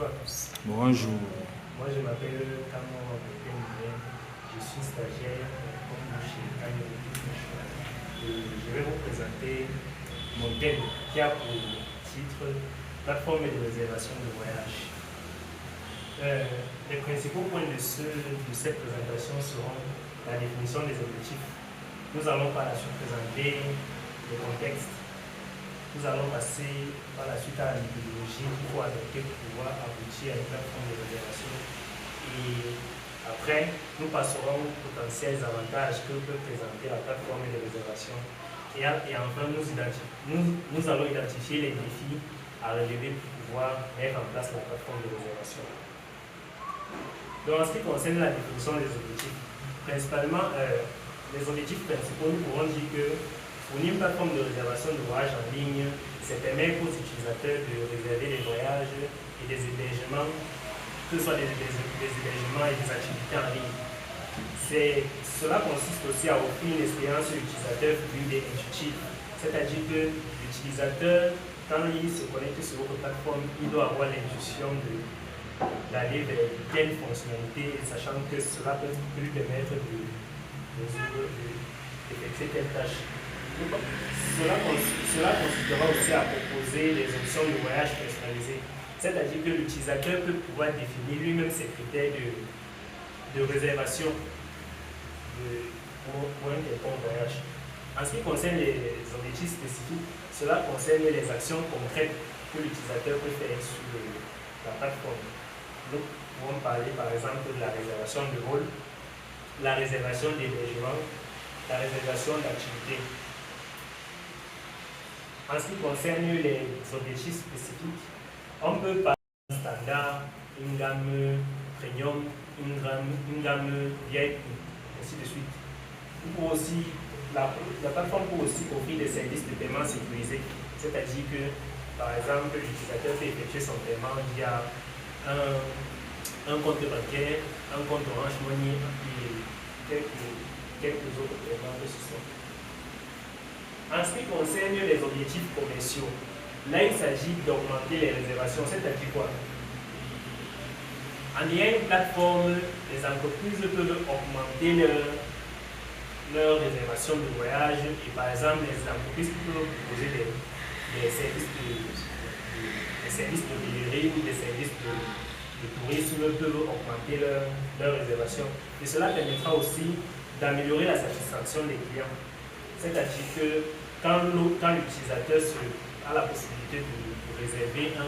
bonjour à tous. Bonjour. Moi, je m'appelle Kamon Bekenien. Je suis stagiaire chez Kanyo. Je vais vous présenter mon thème qui a pour titre plateforme de réservation de voyage. Les principaux points de cette présentation seront la définition des objectifs. Nous allons par la suite présenter le contexte. Nous allons passer par la suite à la méthodologie qu'il faut adopter pour pouvoir aboutir à une plateforme de réservation. Et après, nous passerons aux potentiels avantages que peut présenter la plateforme de réservation. Et enfin, nous allons identifier les défis à relever pour pouvoir mettre en place la plateforme de réservation. Donc, en ce qui concerne la définition des objectifs, principalement, les objectifs principaux, nous pourrons dire que fournir une plateforme de réservation de voyage en ligne, c'est permettre aux utilisateurs de réserver des voyages et des hébergements, que ce soit des hébergements et des activités en ligne. Cela consiste aussi à offrir une expérience utilisateur fluide et intuitive, c'est-à-dire que l'utilisateur, quand il se connecte sur votre plateforme, il doit avoir l'intuition d'aller vers telle fonctionnalité, sachant que cela peut lui permettre d'effectuer telle tâche. Cela consistera aussi à proposer des options de voyage personnalisées, c'est-à-dire que l'utilisateur peut pouvoir définir lui-même ses critères de réservation pour un quelconque voyage. En ce qui concerne les objectifs spécifiques, cela concerne les actions concrètes que l'utilisateur peut faire sur la plateforme. Nous pouvons parler par exemple de la réservation de vol, la réservation d'hébergement, la réservation d'activités. En ce qui concerne les objectifs spécifiques, on peut parler d'un standard, une gamme premium, une gamme VIP, ainsi de suite. La plateforme peut aussi offrir des services de paiement sécurisés, c'est-à-dire que, par exemple, l'utilisateur peut effectuer son paiement via un compte bancaire, un compte Orange Money et quelques autres paiements de ce sort. En ce qui concerne les objectifs commerciaux, là il s'agit d'augmenter les réservations, c'est-à-dire quoi? En ayant une plateforme, les entreprises peuvent augmenter leur réservation de voyage et par exemple les entreprises peuvent proposer des services d'hôtellerie ou des services de tourisme peuvent augmenter leur réservation. Et cela permettra aussi d'améliorer la satisfaction des clients. C'est-à-dire que quand l'utilisateur a la possibilité de réserver pour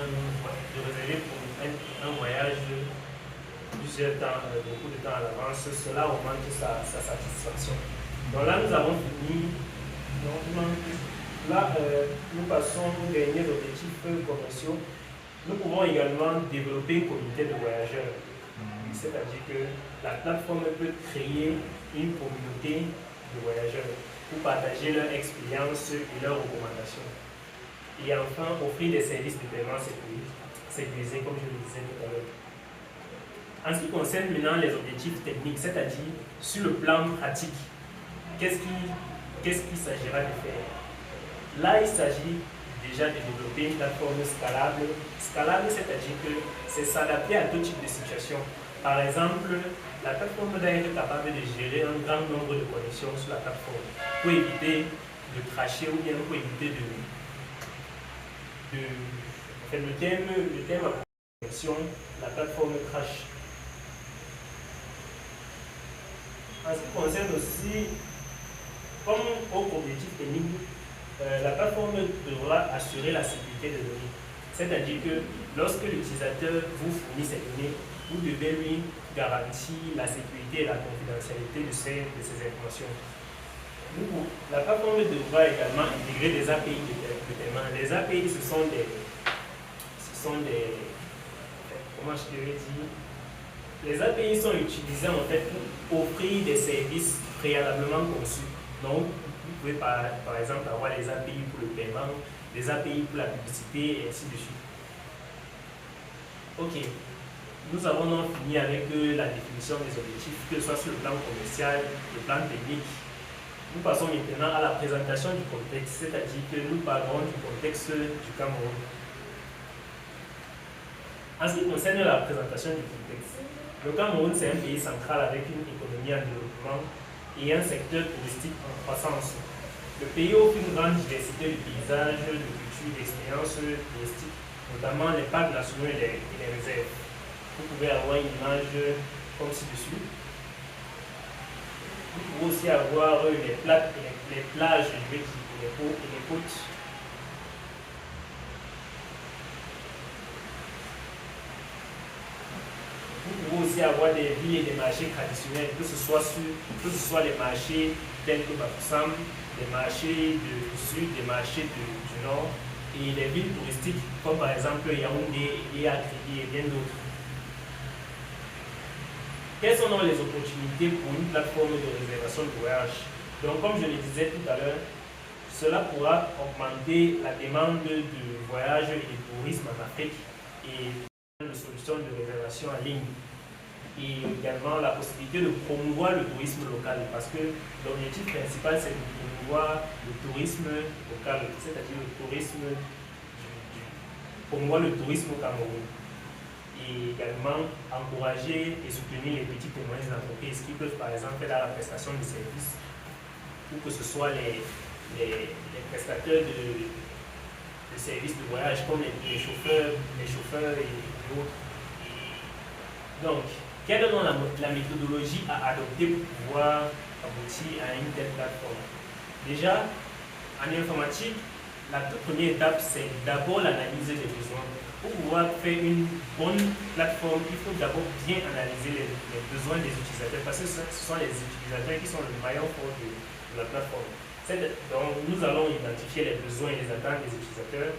un voyage plusieurs temps, beaucoup de temps à l'avance, cela augmente sa satisfaction. Donc là, nous avons fini. Là, nous passons aux derniers objectifs commerciaux. Nous pouvons également développer une communauté de voyageurs. C'est-à-dire que la plateforme peut créer une communauté de voyageurs pour partager leur expérience et leurs recommandations. Et enfin, offrir des services de paiement sécurisés, comme je le disais tout à l'heure. En ce qui concerne maintenant les objectifs techniques, c'est-à-dire sur le plan pratique, qu'est-ce qu'il s'agira de faire? Là, il s'agit déjà de développer une plateforme scalable. Scalable, c'est-à-dire que c'est s'adapter à tout type de situation. Par exemple, la plateforme doit être capable de gérer un grand nombre de connexions sur la plateforme pour éviter de crasher ou bien pour éviter le terme à connexion, la plateforme crash. En ce qui concerne aussi, comme autre objectif technique, la plateforme devra assurer la sécurité des données. C'est-à-dire que lorsque l'utilisateur vous fournit ces données, vous devez lui garantir la sécurité et la confidentialité de ces informations. La plateforme devra également intégrer des API de paiement. Les API, ce sont des comment je devrais dire, les API sont utilisés en fait pour offrir des services préalablement conçus. Donc, vous pouvez par exemple avoir les API pour le paiement, les API pour la publicité et ainsi de suite. Ok. Nous avons donc fini avec la définition des objectifs, que ce soit sur le plan commercial, le plan technique. Nous passons maintenant à la présentation du contexte, c'est-à-dire que nous parlerons du contexte du Cameroun. En ce qui concerne la présentation du contexte, le Cameroun, c'est un pays central avec une économie en développement et un secteur touristique en croissance. Le pays offre une grande diversité de paysages, de cultures, d'expériences touristiques, notamment les parcs nationaux et les réserves. Vous pouvez avoir une image comme ci-dessus. Vous pouvez aussi avoir les plages, et les côtes. Vous pouvez aussi avoir des villes et des marchés traditionnels, que ce soit les marchés tels que Bafoussam, des marchés du sud, des marchés du nord, et des villes touristiques comme par exemple Yaoundé, Akridi et bien d'autres. Quelles sont donc les opportunités pour une plateforme de réservation de voyage? Donc, comme je le disais tout à l'heure, cela pourra augmenter la demande de voyage et de tourisme en Afrique et de solutions de réservation en ligne. Et également la possibilité de promouvoir le tourisme local, parce que l'objectif principal c'est de promouvoir le tourisme local, c'est-à-dire promouvoir le tourisme au Cameroun. Et également encourager et soutenir les petites et moyennes entreprises qui peuvent par exemple faire la prestation de services, ou que ce soit les prestateurs de services de voyage comme les chauffeurs et autres. Donc, quelle est donc la méthodologie à adopter pour pouvoir aboutir à une telle plateforme? Déjà, en informatique, la toute première étape, c'est d'abord l'analyse des besoins. Pour pouvoir faire une bonne plateforme, il faut d'abord bien analyser les besoins des utilisateurs, parce que ce sont les utilisateurs qui sont le maillon fort de la plateforme. Donc, nous allons identifier les besoins et les attentes des utilisateurs